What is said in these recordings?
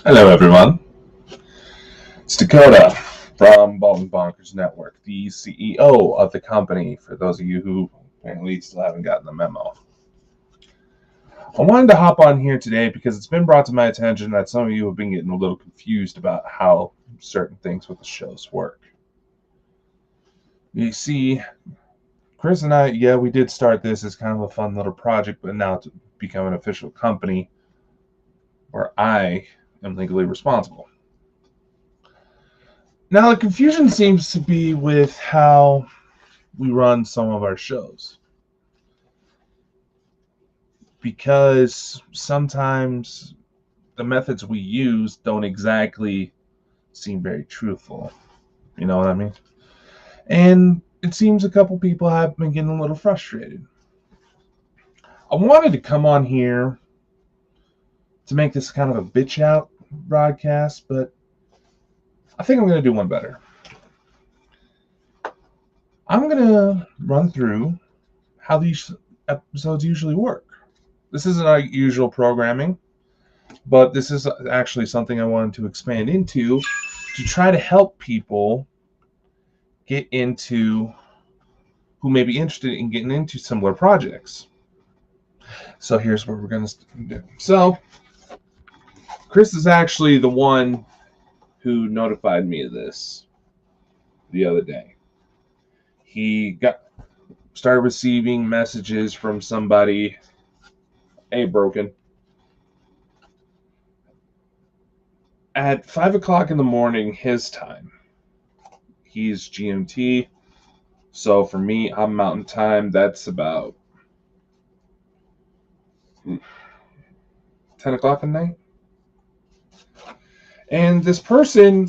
Hello, everyone. It's Dakota from Baldwin Bonkers Network, the CEO of the company, for those of you who apparently still haven't gotten the memo. I wanted to hop on here today because it's been brought to my attention that some of you have been getting a little confused about how certain things with the shows work. You see, Chris and I, we did start this as kind of a fun little project, but now to become an official company where I am legally responsible. Now, the confusion seems to be with how we run some of our shows, because sometimes the methods we use don't exactly seem very truthful. You know what I mean? And it seems a couple people have been getting a little frustrated. I wanted to come on here to make this kind of a bitch out broadcast, but I think I'm going to do one better. I'm going to run through how these episodes usually work. This isn't our usual programming, but this is actually something I wanted to expand into to try to help people get into who may be interested in getting into similar projects. So here's what we're going to do. So Chris is actually the one who notified me of this the other day. He started receiving messages from somebody, hey, broken, at 5 o'clock in the morning his time. He's GMT, so for me, I'm Mountain Time. That's about 10 o'clock at night. And this person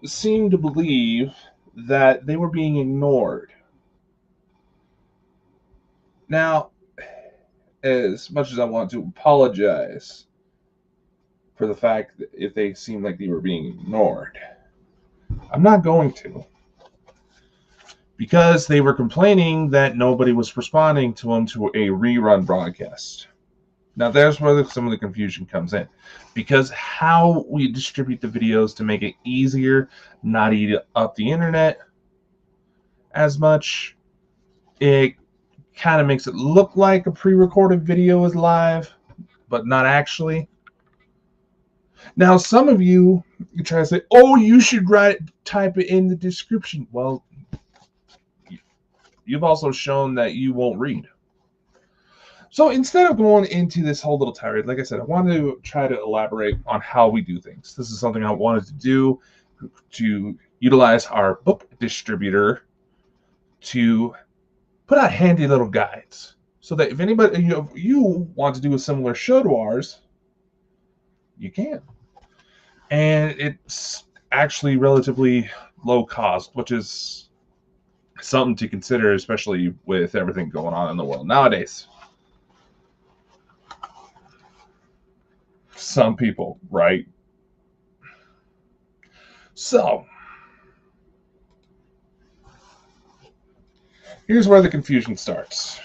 seemed to believe that they were being ignored. Now, as much as I want to apologize for the fact that if they seemed like they were being ignored, I'm not going to. Because they were complaining that nobody was responding to them to a rerun broadcast. Now, there's where some of the confusion comes in. Because how we distribute the videos to make it easier, not eat up the internet as much, it kind of makes it look like a pre-recorded video is live, but not actually. Now, some of you try to say, oh, you should type it in the description. Well, you've also shown that you won't read. So instead of going into this whole little tirade, like I said, I wanted to try to elaborate on how we do things. This is something I wanted to do to utilize our book distributor to put out handy little guides so that if anybody you want to do a similar show to ours, you can. And it's actually relatively low cost, which is something to consider, especially with everything going on in the world nowadays. Some people, right? So, here's where the confusion starts.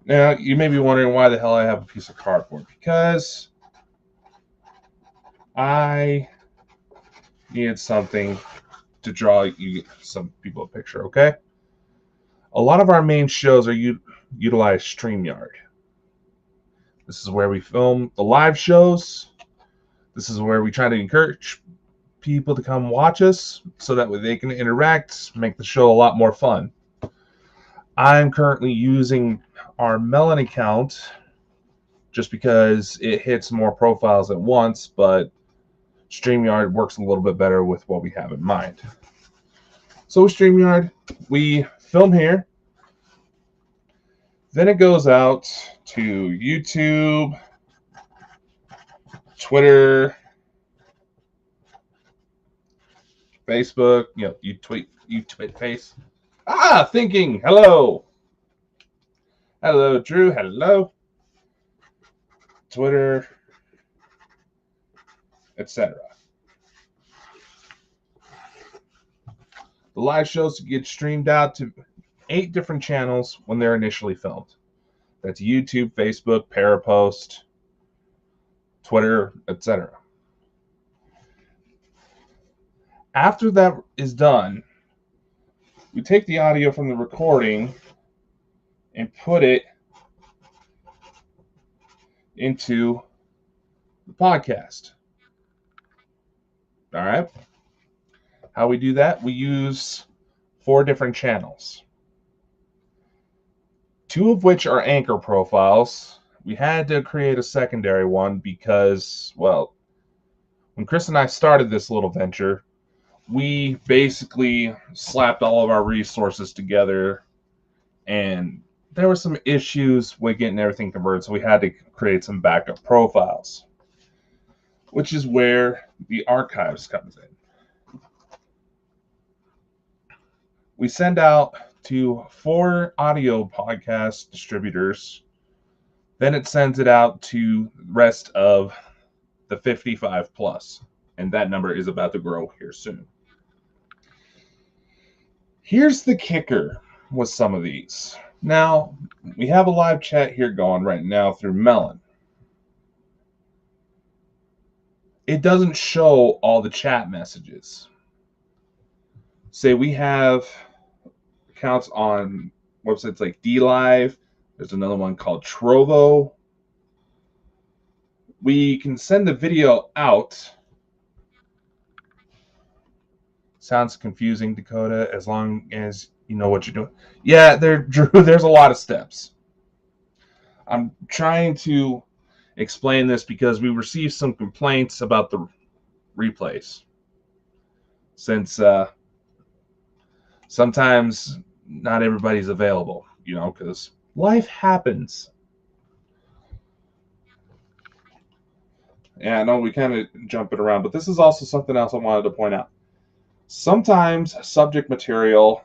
Now, you may be wondering why the hell I have a piece of cardboard. Because I needed something to draw you some people a picture, okay? A lot of our main shows are utilize StreamYard. This is where we film the live shows. This is where we try to encourage people to come watch us so that way they can interact, make the show a lot more fun. I'm currently using our Melon account just because it hits more profiles at once, but StreamYard works a little bit better with what we have in mind. So with StreamYard, we film here. Then it goes out to YouTube, Twitter, Facebook, you tweet face. Thinking, hello. Hello, Drew, hello. Twitter, etc. The live shows get streamed out to 8 different channels when they're initially filmed. That's YouTube, Facebook, Parapost, Twitter, etc. After that is done, we take the audio from the recording and put it into the podcast. All right. How we do that? We use 4 different channels, 2 of which are anchor profiles. We had to create a secondary one because, well, when Chris and I started this little venture, we basically slapped all of our resources together, and there were some issues with getting everything converted, so we had to create some backup profiles, which is where the archives comes in. We send out to 4 audio podcast distributors. Then it sends it out to the rest of the 55 plus. And that number is about to grow here soon. Here's the kicker with some of these. Now, we have a live chat here going right now through Melon. It doesn't show all the chat messages. Say we have accounts on websites like DLive. There's another one called Trovo. We can send the video out. Sounds confusing, Dakota, as long as you know what you're doing. Yeah, Drew, there's a lot of steps. I'm trying to explain this because we received some complaints about the replays. Since sometimes not everybody's available, because life happens. Yeah, I know we kind of jump it around, but this is also something else I wanted to point out. Sometimes subject material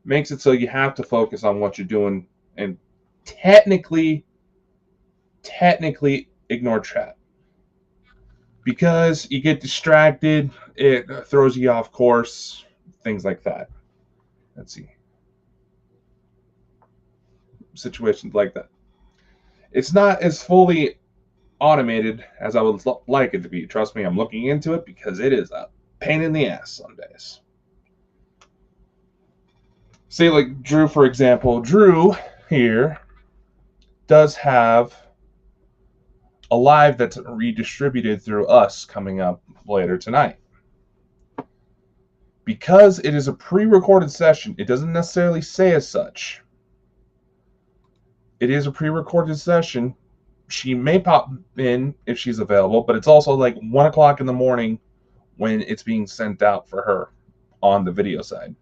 makes it so you have to focus on what you're doing and technically ignore chat. Because you get distracted, it throws you off course, things like that. Let's see. Situations like that. It's not as fully automated as I would like it to be. Trust me, I'm looking into it because it is a pain in the ass some days. Say like Drew, for example. Drew here does have a live that's redistributed through us coming up later tonight. Because it is a pre-recorded session, it doesn't necessarily say as such. It is a pre-recorded session. She may pop in if she's available, but it's also like 1 o'clock in the morning when it's being sent out for her on the video side.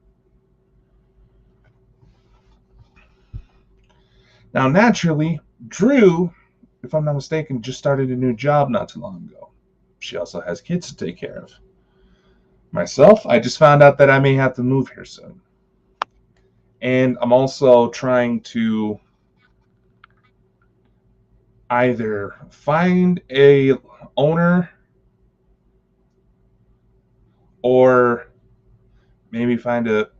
Now, naturally, Drew, if I'm not mistaken, just started a new job not too long ago. She also has kids to take care of. Myself, I just found out that I may have to move here soon. And I'm also trying to either find a owner or maybe find a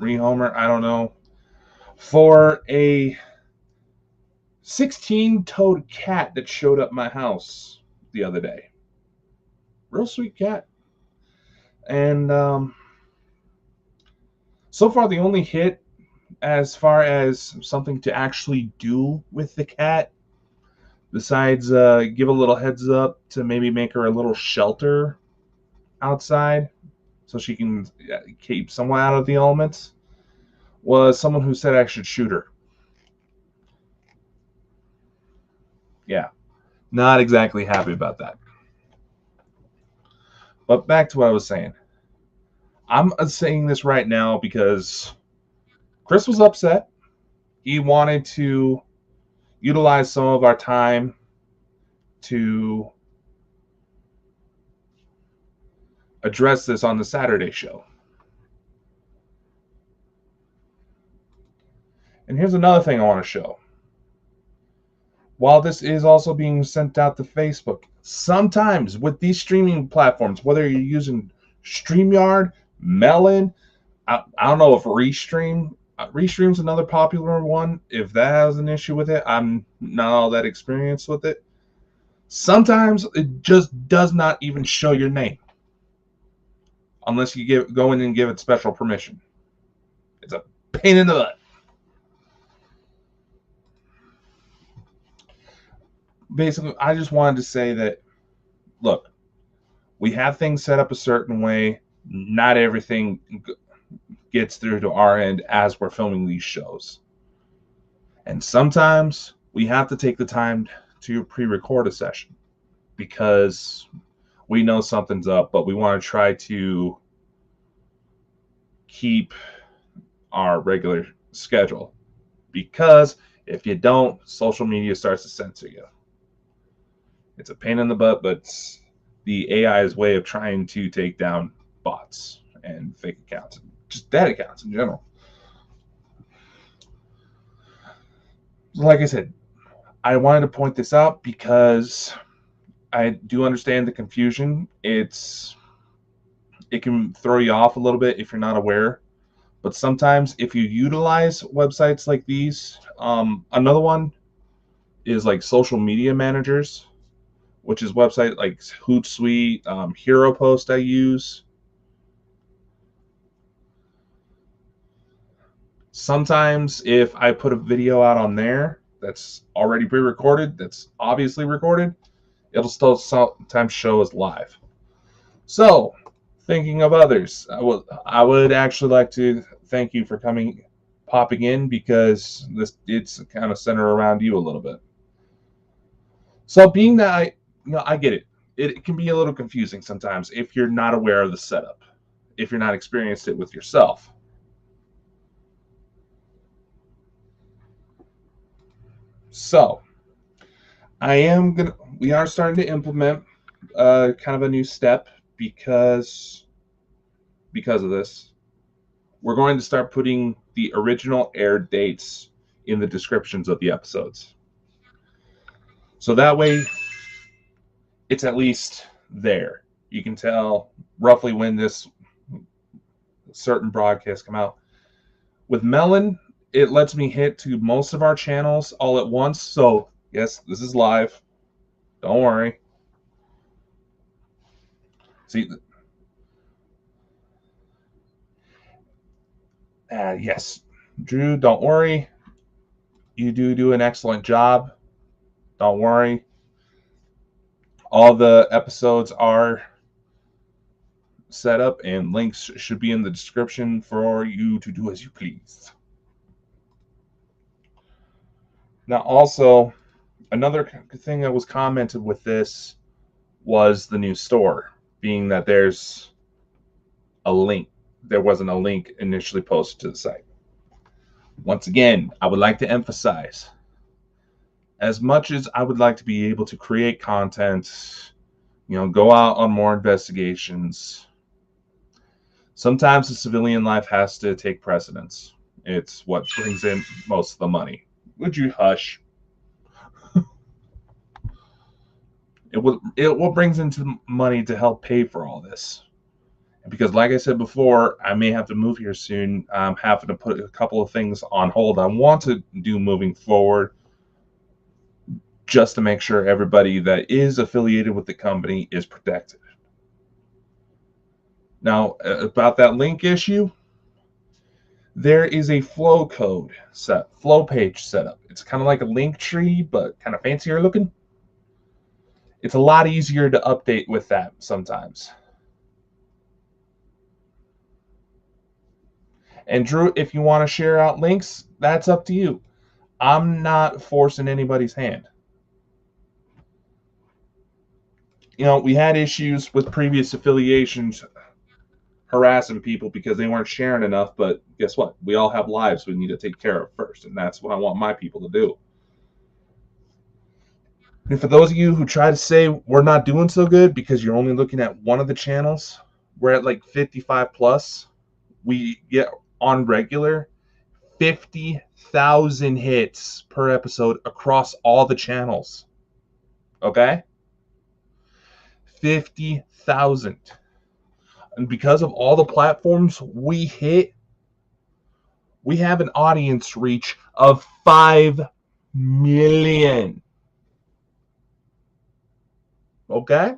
rehomer, I don't know, for a 16-toed cat that showed up my house the other day. Real sweet cat. And so far the only hit as far as something to actually do with the cat, besides give a little heads up to maybe make her a little shelter outside so she can keep somewhat out of the elements, was someone who said I should shoot her. Yeah, not exactly happy about that. But back to what I was saying. I'm saying this right now because Chris was upset. He wanted to utilize some of our time to address this on the Saturday show. And here's another thing I want to show. While this is also being sent out to Facebook, sometimes with these streaming platforms, whether you're using StreamYard, Melon, I don't know if Restream's another popular one. If that has an issue with it, I'm not all that experienced with it. Sometimes it just does not even show your name unless you go in and give it special permission. It's a pain in the butt. Basically, I just wanted to say that, look, we have things set up a certain way. Not everything gets through to our end as we're filming these shows. And sometimes we have to take the time to pre-record a session because we know something's up, but we want to try to keep our regular schedule. Because if you don't, social media starts to censor you. It's a pain in the butt, but it's the AI's way of trying to take down bots and fake accounts, just dead accounts in general. Like I said, I wanted to point this out because I do understand the confusion. It can throw you off a little bit if you're not aware. But sometimes if you utilize websites like these, another one is like social media managers, which is website like Hootsuite, HeroPost I use. Sometimes if I put a video out on there that's already pre-recorded, that's obviously recorded, it'll still sometimes show as live. So, thinking of others, I would actually like to thank you for popping in, because it's kind of centered around you a little bit. So, being that I get it. It can be a little confusing sometimes if you're not aware of the setup, if you're not experienced it with yourself. So, we are starting to implement kind of a new step because of this. We're going to start putting the original air dates in the descriptions of the episodes. So that way, it's at least there. You can tell roughly when this certain broadcast come out. With Melon, it lets me hit to most of our channels all at once. So, yes, this is live. Don't worry. See, yes, Drew, don't worry. You do an excellent job. Don't worry. All the episodes are set up and links should be in the description for you to do as you please. Now, also, another thing that was commented with this was the new store, being that there's a link. There wasn't a link initially posted to the site. Once again, I would like to emphasize, as much as I would like to be able to create content, go out on more investigations, sometimes the civilian life has to take precedence. It's what brings in most of the money. Would you hush? It what brings into money to help pay for all this. Because like I said before, I may have to move here soon. I'm having to put a couple of things on hold I want to do moving forward, just to make sure everybody that is affiliated with the company is protected. Now, about that link issue, there is a flow page setup. It's kind of like a link tree, but kind of fancier looking. It's a lot easier to update with that sometimes. And Drew, if you want to share out links, that's up to you. I'm not forcing anybody's hand. We had issues with previous affiliations harassing people because they weren't sharing enough, but guess what? We all have lives we need to take care of first, and that's what I want my people to do. And for those of you who try to say we're not doing so good because you're only looking at one of the channels, we're at like 55 plus. We get on regular 50,000 hits per episode across all the channels. Okay? 50,000. And because of all the platforms we hit, we have an audience reach of 5 million. Okay?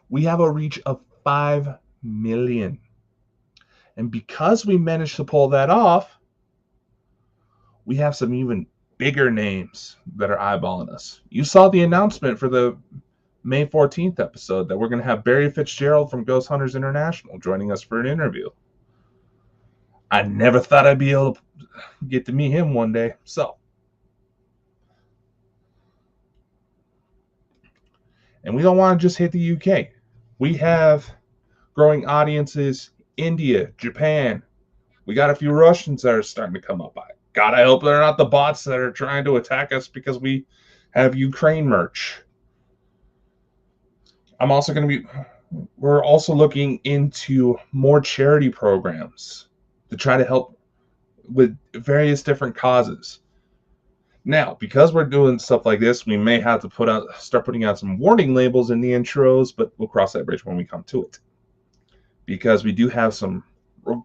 We have a reach of 5 million. And because we managed to pull that off, we have some even bigger names that are eyeballing us. You saw the announcement for the May 14th episode that we're going to have Barry Fitzgerald from Ghost Hunters International joining us for an interview. I never thought I'd be able to get to meet him one day. So, and we don't want to just hit the UK. We have growing audiences, India, Japan. We got a few Russians that are starting to come up. I gotta hope they're not the bots that are trying to attack us because we have Ukraine merch. We're also looking into more charity programs to try to help with various different causes. Now, because we're doing stuff like this, we may have to start putting out some warning labels in the intros, but we'll cross that bridge when we come to it. Because we do have some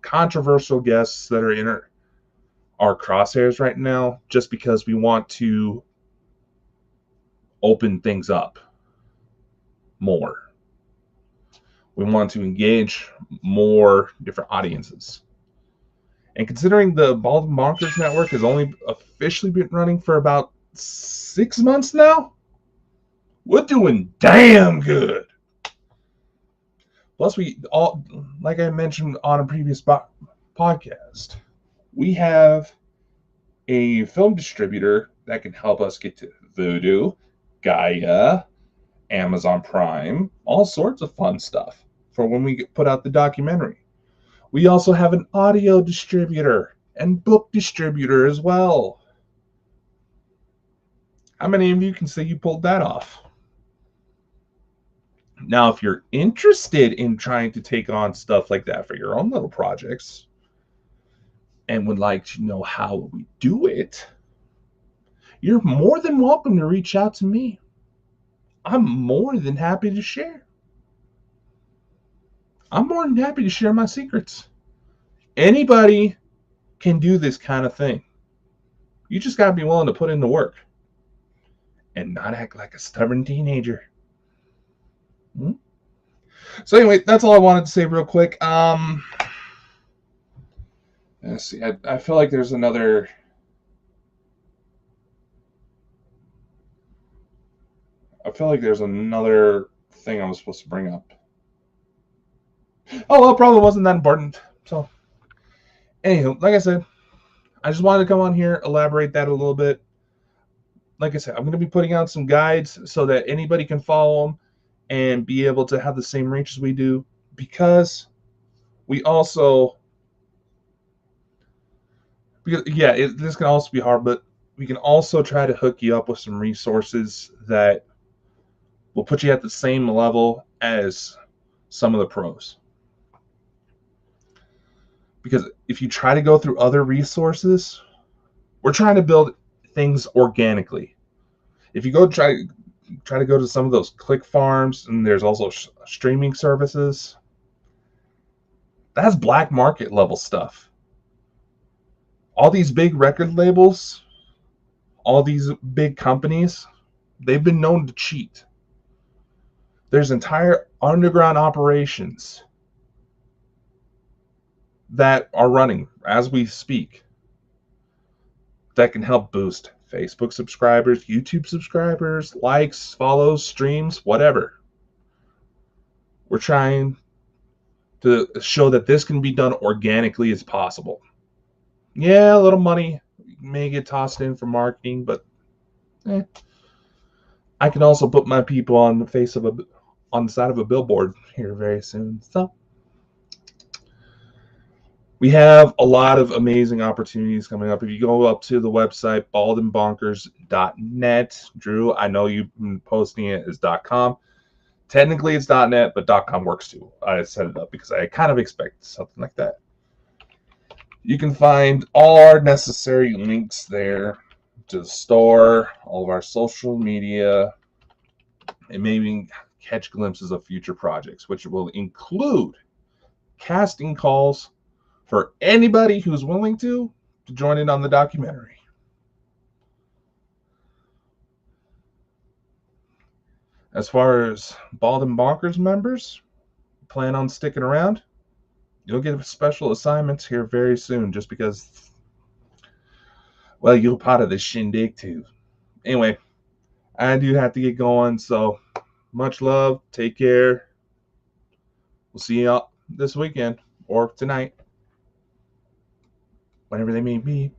controversial guests that are in our crosshairs right now, just because we want to open things up more. We want to engage more different audiences. And considering the Bald and Bonkers Network has only officially been running for about 6 months now, we're doing damn good. Plus, like I mentioned on a previous podcast, we have a film distributor that can help us get to Vudu, Gaia, Amazon Prime, all sorts of fun stuff for when we put out the documentary. We also have an audio distributor and book distributor as well. How many of you can say you pulled that off? Now, if you're interested in trying to take on stuff like that for your own little projects and would like to know how we do it, you're more than welcome to reach out to me. I'm more than happy to share. I'm more than happy to share my secrets. Anybody can do this kind of thing. You just got to be willing to put in the work and not act like a stubborn teenager. So anyway, that's all I wanted to say real quick. Let's see. I feel like there's another... thing I was supposed to bring up. Oh, well, it probably wasn't that important. So, anywho, like I said, I just wanted to come on here, elaborate that a little bit. Like I said, I'm going to be putting out some guides so that anybody can follow them and be able to have the same reach as we do, because we also... this can also be hard, but we can also try to hook you up with some resources that will put you at the same level as some of the pros. Because if you try to go through other resources, we're trying to build things organically. If you go try to go to some of those click farms, and there's also streaming services, that's black market level stuff. All these big record labels, all these big companies, they've been known to cheat. There's entire underground operations that are running as we speak that can help boost Facebook subscribers, YouTube subscribers, likes, follows, streams, whatever. We're trying to show that this can be done organically as possible. Yeah, a little money may get tossed in for marketing, but I can also put my people on the side of a billboard here very soon. So we have a lot of amazing opportunities coming up. If you go up to the website, baldandbonkers.net, Drew, I know you've been posting it as .com. Technically it's .net, but .com works too. I set it up because I kind of expect something like that. You can find all our necessary links there to the store, all of our social media, and maybe catch glimpses of future projects, which will include casting calls for anybody who's willing to join in on the documentary. As far as Bald and Bonkers members, plan on sticking around. You'll get special assignments here very soon just because, well, you're part of the shindig too. Anyway, I do have to get going, so much love. Take care. We'll see y'all this weekend or tonight, whenever they may be.